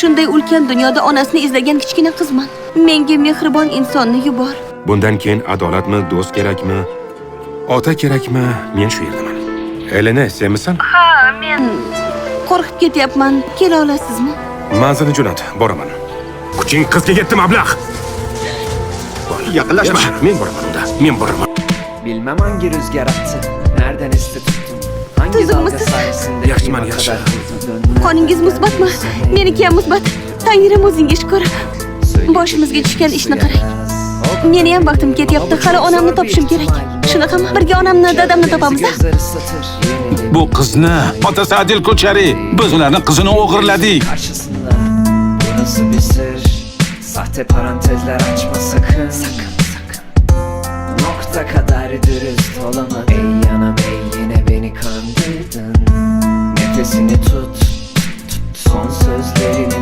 Shunday ulkan dunyoda onasini izlagan kichkina qizman. Menga mehribon insonni yubor. Bundan keyin adolatmi, do'st kerakmi, ota kerakmi, men shu yerdaman. Elena, senmisan? Ha, men qo'rqib ketyapman. Kela olasizmi? Manzilni jo'nat, boraman. Kuching qizga yetdi mablag'. Yaqinlashma. Men boraman unda. Men boraman. Bilmem hangi rüzgar attı, nereden esti tuttum. Hangi Tuzuk dalga musun? sayesinde Yaxshiman, kıyma yaxshi. kadar vurdun. Qoningiz musbatmi? Meniki ham musbat. Tangrim o'zingga shukr. Boshimizga tushgan ishni qarang. Meni ham vaqtim ketyapti. Hali onamni topishim kerak. Shunaqami? Birga onamni, dadamni topamiz. Gözler ıslatır, yemin Bu qizni otasi Adil Ko'chari biz ularning qizini o'g'irladik. karşısında. Burası bir sır, sahte parantezler açma sakın. Sakın, sakın. Nokta kadar dürüst olamam. Ey yanam ey yine beni kandırdın. Nefesini tut, tut son sözlerini